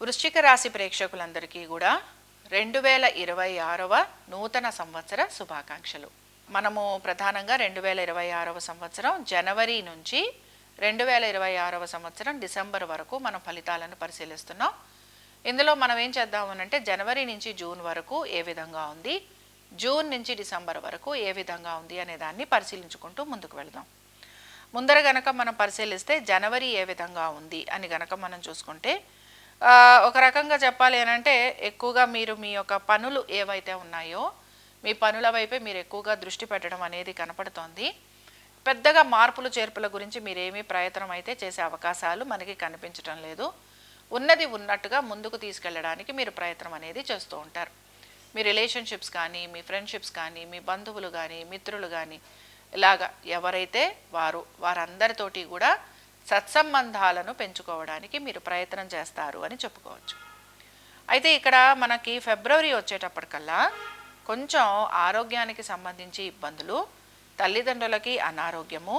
వృశ్చిక రాశి ప్రేక్షకులందరికీ కూడా 2026వ నూతన సంవత్సర శుభాకాంక్షలు. మనము ప్రధానంగా 2026వ సంవత్సరం జనవరి నుంచి 2026వ సంవత్సరం డిసెంబర్ వరకు మనం ఫలితాలను పరిశీలిస్తున్నాం. ఇందులో మనం ఏం చేద్దామనంటే జనవరి నుంచి జూన్ వరకు ఏ విధంగా ఉంది, జూన్ నుంచి డిసెంబర్ వరకు ఏ విధంగా ఉంది అనే దాన్ని పరిశీలించుకుంటూ ముందుకు వెళదాం. ముందర గనక మనం పరిశీలిస్తే జనవరి ఏ విధంగా ఉంది అని గనక మనం చూసుకుంటే ఒక రకంగా చెప్పాలి అనంటే ఎక్కువగా మీరు మీ యొక్క పనులు ఏవైతే ఉన్నాయో మీ పనుల వైపే మీరు ఎక్కువగా దృష్టి పెట్టడం అనేది కనపడుతోంది. పెద్దగా మార్పులు చేర్పుల గురించి మీరేమీ ప్రయత్నం అయితే చేసే అవకాశాలు మనకి కనిపించడం లేదు. ఉన్నది ఉన్నట్టుగా ముందుకు తీసుకెళ్ళడానికి మీరు ప్రయత్నం అనేది చేస్తూ ఉంటారు. మీ రిలేషన్షిప్స్ కానీ, మీ ఫ్రెండ్షిప్స్ కానీ, మీ బంధువులు కానీ, మిత్రులు కానీ ఇలాగా ఎవరైతే వారందరితోటి కూడా సత్సంబంధాలను పెంచుకోవడానికి మీరు ప్రయత్నం చేస్తారు అని చెప్పుకోవచ్చు. అయితే ఇక్కడ మనకి ఫిబ్రవరి వచ్చేటప్పటికల్లా కొంచెం ఆరోగ్యానికి సంబంధించి ఇబ్బందులు, తల్లిదండ్రులకి అనారోగ్యము,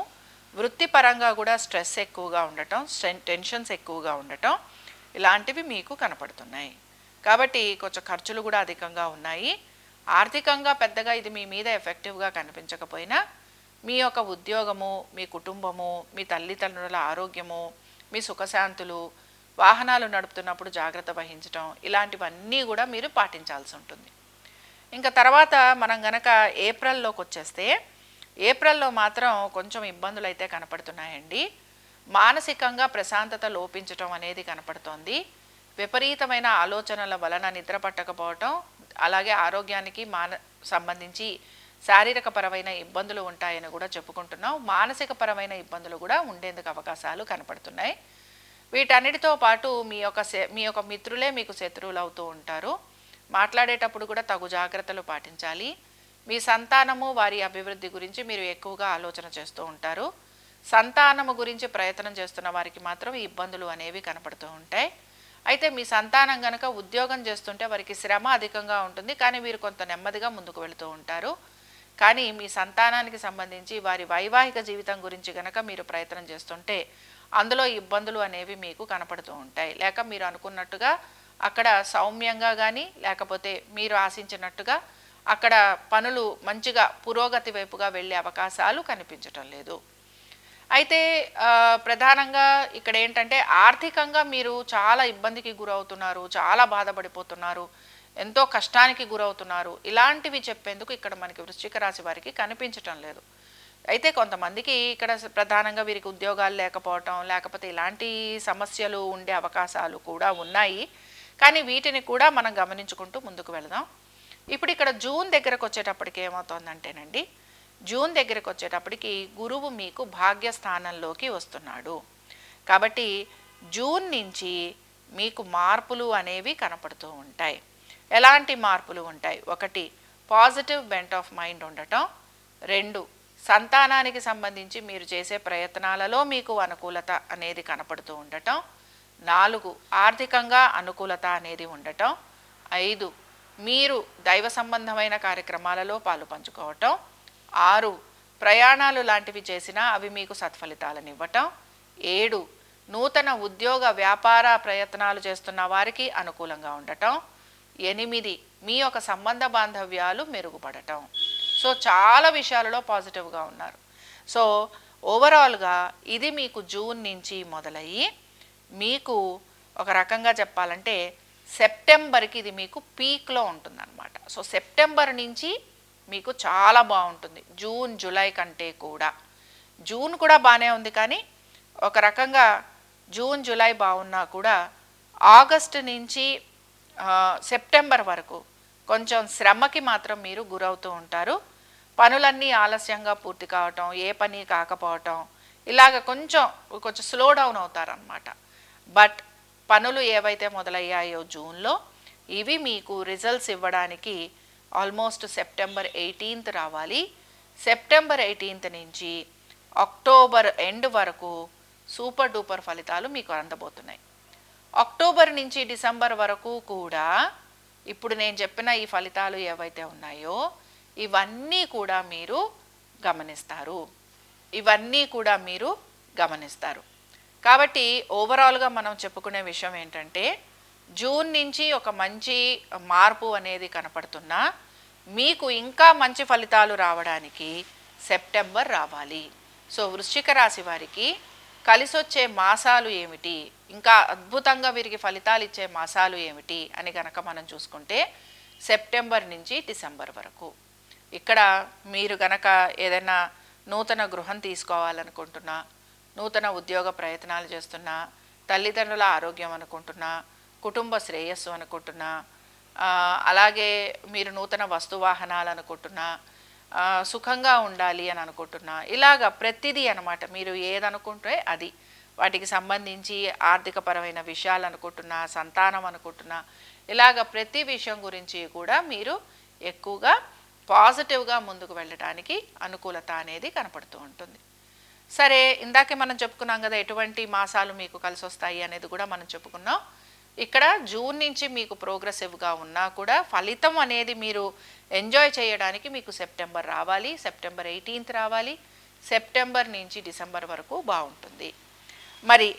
వృత్తిపరంగా కూడా స్ట్రెస్ ఎక్కువగా ఉండటం, టెన్షన్స్ ఎక్కువగా ఉండటం ఇలాంటివి మీకు కనపడుతున్నాయి. కాబట్టి కొంచెం ఖర్చులు కూడా అధికంగా ఉన్నాయి. ఆర్థికంగా పెద్దగా ఇది మీ మీద ఎఫెక్టివ్గా కనిపించకపోయినా మీ యొక్క ఉద్యోగము, మీ కుటుంబము, మీ తల్లిదండ్రుల ఆరోగ్యము, మీ సుఖశాంతులు, వాహనాలు నడుపుతున్నప్పుడు జాగ్రత్త వహించడం ఇలాంటివన్నీ కూడా మీరు పాటించాల్సి ఉంటుంది. ఇంకా తర్వాత మనం గనక ఏప్రిల్లోకి వచ్చేస్తే ఏప్రిల్లో మాత్రం కొంచెం ఇబ్బందులు అయితే కనపడుతున్నాయండి. మానసికంగా ప్రశాంతత లోపించటం అనేది కనపడుతోంది. విపరీతమైన ఆలోచనల వలన నిద్ర పట్టకపోవటం, అలాగే ఆరోగ్యానికి సంబంధించి శారీరక పరమైన ఇబ్బందులు ఉంటాయని కూడా చెప్పుకుంటున్నాం. మానసిక పరమైన ఇబ్బందులు కూడా ఉండేందుకు అవకాశాలు కనపడుతున్నాయి. వీటన్నిటితో పాటు మీ యొక్క మిత్రులే మీకు శత్రువులు అవుతూ ఉంటారు. మాట్లాడేటప్పుడు కూడా తగు జాగ్రత్తలు పాటించాలి. మీ సంతానము, వారి అభివృద్ధి గురించి మీరు ఎక్కువగా ఆలోచన చేస్తూ ఉంటారు. సంతానము గురించి ప్రయత్నం చేస్తున్న వారికి మాత్రం ఈ ఇబ్బందులు అనేవి కనపడుతూ ఉంటాయి. అయితే మీ సంతానం కనుక ఉద్యోగం చేస్తుంటే వారికి శ్రమ అధికంగా ఉంటుంది, కానీ వీరు కొంత నెమ్మదిగా ముందుకు వెళుతూ ఉంటారు. కానీ మీ సంతానానికి సంబంధించి వారి వైవాహిక జీవితం గురించి కనుక మీరు ప్రయత్నం చేస్తుంటే అందులో ఇబ్బందులు అనేవి మీకు కనపడుతూ ఉంటాయి. లేక మీరు అనుకున్నట్టుగా అక్కడ సౌమ్యంగా కానీ, లేకపోతే మీరు ఆశించినట్టుగా అక్కడ పనులు మంచిగా పురోగతి వైపుగా వెళ్ళే అవకాశాలు కనిపించటం లేదు. అయితే ప్రధానంగా ఇక్కడ ఏంటంటే ఆర్థికంగా మీరు చాలా ఇబ్బందికి గురవుతున్నారు, చాలా బాధపడిపోతున్నారు, ఎంతో కష్టానికి గురవుతున్నారు. ఇలాంటివి చెప్పేందుకు ఇక్కడ మనకి వృశ్చిక రాశి వారికి కనిపించటం లేదు. అయితే కొంతమందికి ఇక్కడ ప్రధానంగా వీరికి ఉద్యోగాలు లేకపోవటం, లేకపోతే ఇలాంటి సమస్యలు ఉండే అవకాశాలు కూడా ఉన్నాయి. కానీ వీటిని కూడా మనం గమనించుకుంటూ ముందుకు వెళదాం. ఇప్పుడు ఇక్కడ జూన్ దగ్గరకు వచ్చేటప్పటికి ఏమవుతోందంటేనండి, జూన్ దగ్గరకు వచ్చేటప్పటికి గురువు మీకు భాగ్యస్థానంలోకి వస్తున్నాడు. కాబట్టి జూన్ నుంచి మీకు మార్పులు అనేవి కనపడుతూ ఉంటాయి. ఎలాంటి మార్పులు ఉంటాయి? 1, పాజిటివ్ బెంట్ ఆఫ్ మైండ్ ఉండటం. 2, సంతానానికి సంబంధించి మీరు చేసే ప్రయత్నాలలో మీకు అనుకూలత అనేది కనపడుతూ ఉండటం. 4, ఆర్థికంగా అనుకూలత అనేది ఉండటం. 5, మీరు దైవ సంబంధమైన కార్యక్రమాలలో పాలు పంచుకోవటం. 6, ప్రయాణాలు లాంటివి చేసినా అవి మీకు సత్ఫలితాలను ఇవ్వటం. 7, నూతన ఉద్యోగ వ్యాపార ప్రయత్నాలు చేస్తున్న వారికి అనుకూలంగా ఉండటం. 8, మీ యొక్క సంబంధ బాంధవ్యాలు మెరుగుపడటం. సో చాలా విషయాలలో పాజిటివ్గా ఉన్నారు. సో ఓవరాల్గా ఇది మీకు జూన్ నుంచి మొదలయ్యి మీకు ఒక రకంగా చెప్పాలంటే సెప్టెంబర్కి ఇది మీకు పీక్లో ఉంటుందన్నమాట. సో సెప్టెంబర్ నుంచి మీకు చాలా బాగుంటుంది, జూన్ జూలై కంటే కూడా. జూన్ కూడా బాగానే ఉంది, కానీ ఒక రకంగా జూన్ జూలై బాగున్నా కూడా ఆగస్టు నుంచి సెప్టెంబర్ వరకు కొంచెం శ్రమకి మాత్రం మీరు గురవుతూ ఉంటారు. పనులన్నీ ఆలస్యంగా పూర్తి కావటం, ఏ పని కాకపోవటం, ఇలాగ కొంచెం స్లో డౌన్ అవుతారనమాట. బట్ పనులు ఏవైతే మొదలయ్యాయో జూన్లో ఇవి మీకు రిజల్ట్స్ ఇవ్వడానికి ఆల్మోస్ట్ సెప్టెంబర్ 18th రావాలి. సెప్టెంబర్ 18th నుంచి అక్టోబర్ ఎండ్ వరకు సూపర్ డూపర్ ఫలితాలు మీకు అందబోతున్నాయి. అక్టోబర్ నుంచి డిసెంబర్ వరకు కూడా ఇప్పుడు నేను చెప్పిన ఈ ఫలితాలు ఏవైతే ఉన్నాయో ఇవన్నీ కూడా మీరు గమనిస్తారు. కాబట్టి ఓవరాల్గా మనం చెప్పుకునే విషయం ఏంటంటే జూన్ నుంచి ఒక మంచి మార్పు అనేది కనపడుతున్నా మీకు ఇంకా మంచి ఫలితాలు రావడానికి సెప్టెంబర్ రావాలి. సో వృశ్చిక రాశి వారికి కలిసొచ్చే మాసాలు ఏమిటి, ఇంకా అద్భుతంగా వీరికి ఫలితాలు ఇచ్చే మాసాలు ఏమిటి అని కనుక మనం చూసుకుంటే సెప్టెంబర్ నుంచి డిసెంబర్ వరకు. ఇక్కడ మీరు గనక ఏదైనా నూతన గృహం తీసుకోవాలనుకుంటున్నా, నూతన ఉద్యోగ ప్రయత్నాలు చేస్తున్నా, తల్లిదండ్రుల ఆరోగ్యం అనుకుంటున్నా, కుటుంబ శ్రేయస్సు అనుకుంటున్నా, అలాగే మీరు నూతన వస్తువాహనాలు అనుకుంటున్నా, సుఖంగా ఉండాలి అని అనుకుంటున్నా, ఇలాగ ప్రతిదీ అనమాట. మీరు ఏదనుకుంటే అది, వాటికి సంబంధించి ఆర్థికపరమైన విషయాలు అనుకుంటున్నా, సంతానం అనుకుంటున్నా, ఇలాగ ప్రతి విషయం గురించి కూడా మీరు ఎక్కువగా పాజిటివ్గా ముందుకు వెళ్ళడానికి అనుకూలత అనేది కనపడుతూ ఉంటుంది. సరే, ఇందాకే మనం చెప్పుకున్నాం కదా ఎటువంటి మాసాలు మీకు కలిసి వస్తాయి అనేది కూడా మనం చెప్పుకున్నాం. ఇక్కడ జూన్ నుంచి మీకు ప్రోగ్రెసివ్గా ఉన్నా కూడా ఫలితం అనేది మీరు ఎంజాయ్ చేయడానికి మీకు సెప్టెంబర్ రావాలి, సెప్టెంబర్ 18th రావాలి. సెప్టెంబర్ నుంచి డిసెంబర్ వరకు బాగుంటుంది. మరి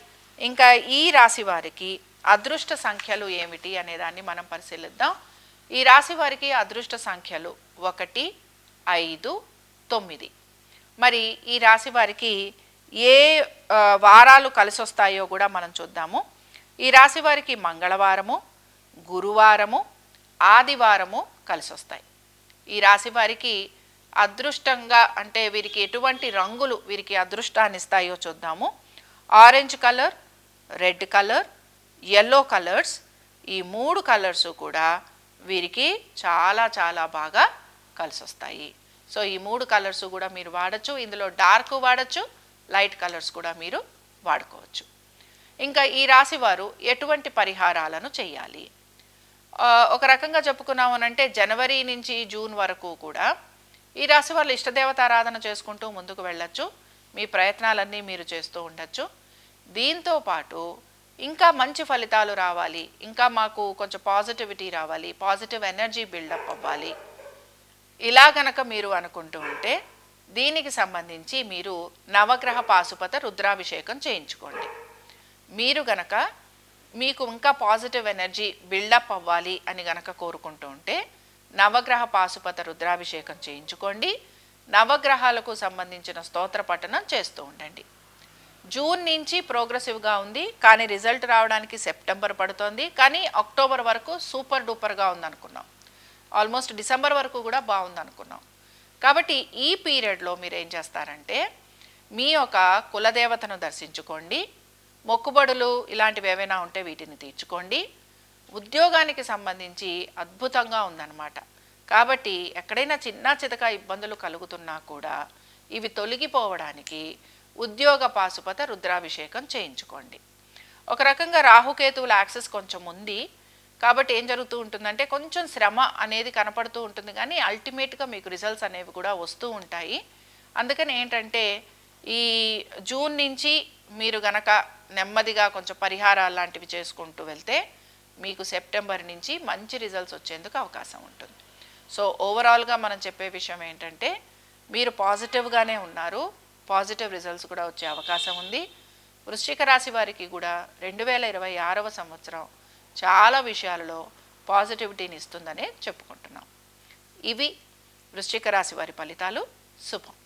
ఇంకా ఈ రాశి వారికి అదృష్ట సంఖ్యలు ఏమిటి అనేదాన్ని మనం పరిశీలిద్దాం. ఈ రాశి వారికి అదృష్ట సంఖ్యలు 1, 5, 9. మరి ఈ రాశి వారికి ఏ వారాలు కలిసి వస్తాయో కూడా మనం చూద్దాము. ఈ రాశి వారికి మంగళవారము, గురువారము, ఆదివారము కలిసి వస్తాయి. ఈ రాశి వారికి అదృష్టంగా అంటే వీరికి ఎటువంటి రంగులు వీరికి అదృష్టాన్ని ఇస్తాయో చూద్దాము. Orange colour, red colour, yellow colours, ఈ 3 కలర్స్ కూడా వీరికి చాలా చాలా బాగా కలిసి వస్తాయి. సో ఈ 3 కలర్స్ కూడా మీరు వాడచ్చు. ఇందులో డార్క్ వాడచ్చు, లైట్ కలర్స్ కూడా మీరు వాడుకోవచ్చు. ఇంకా ఈ రాశి వారు ఎటువంటి పరిహారాలను చేయాలి? ఒక రకంగా చెప్పుకున్నామనంటే జనవరి నుంచి జూన్ వరకు కూడా ఈ రాశి వాళ్ళు ఇష్టదేవత ఆరాధన చేసుకుంటూ ముందుకు వెళ్ళచ్చు. మీ ప్రయత్నాలన్నీ మీరు చేస్తూ ఉండొచ్చు. దీంతో పాటు ఇంకా మంచి ఫలితాలు రావాలి, ఇంకా మాకు కొంచెం పాజిటివిటీ రావాలి, పాజిటివ్ ఎనర్జీ బిల్డప్ అవ్వాలి, ఇలా గనక మీరు అనుకుంటూ ఉంటే దీనికి సంబంధించి మీరు నవగ్రహ పాశుపత రుద్రాభిషేకం చేయించుకోండి. మీరు గనక మీకు ఇంకా పాజిటివ్ ఎనర్జీ బిల్డప్ అవ్వాలి అని గనక కోరుకుంటూ ఉంటే నవగ్రహ పాశుపత రుద్రాభిషేకం చేయించుకోండి. నవగ్రహాలకు సంబంధించిన స్తోత్ర పఠనం చేస్తూ ఉండండి. జూన్ నుంచి ప్రోగ్రెసివ్గా ఉంది, కానీ రిజల్ట్ రావడానికి సెప్టెంబర్ పడుతోంది. కానీ అక్టోబర్ వరకు సూపర్ డూపర్గా ఉందనుకున్నాం. ఆల్మోస్ట్ డిసెంబర్ వరకు కూడా బాగుందనుకున్నాం. కాబట్టి ఈ పీరియడ్లో మీరు ఏం చేస్తారంటే మీ యొక్క కులదేవతను దర్శించుకోండి, మొక్కుబడులు ఇలాంటివి ఏవైనా ఉంటే వీటిని తీర్చుకోండి. ఉద్యోగానికి సంబంధించి అద్భుతంగా ఉందన్నమాట. కాబట్టి ఎక్కడైనా చిన్న చితక ఇబ్బందులు కలుగుతున్నా కూడా ఇవి తొలగిపోవడానికి ఉద్యోగ పాశుపత రుద్రాభిషేకం చేయించుకోండి. ఒక రకంగా రాహుకేతువుల యాక్సెస్ కొంచెం ఉంది కాబట్టి ఏం జరుగుతూ ఉంటుందంటే కొంచెం శ్రమ అనేది కనపడుతూ ఉంటుంది, కానీ అల్టిమేట్గా మీకు రిజల్ట్స్ అనేవి కూడా వస్తూ ఉంటాయి. అందుకని ఏంటంటే ఈ జూన్ నుంచి మీరు గనక నెమ్మదిగా కొంచెం పరిహారాలు లాంటివి చేసుకుంటూ వెళ్తే మీకు సెప్టెంబర్ నుంచి మంచి రిజల్ట్స్ వచ్చేందుకు అవకాశం ఉంటుంది. సో ఓవరాల్గా మనం చెప్పే విషయం ఏంటంటే మీరు పాజిటివ్గానే ఉన్నారు, పాజిటివ్ రిజల్ట్స్ కూడా వచ్చే అవకాశం ఉంది. వృశ్చిక రాశి వారికి కూడా 2026వ సంవత్సరం చాలా విషయాలలో పాజిటివిటీని ఇస్తుందనే చెప్పుకుంటున్నాం. ఇవి వృశ్చిక రాశి వారి ఫలితాలు. శుభం.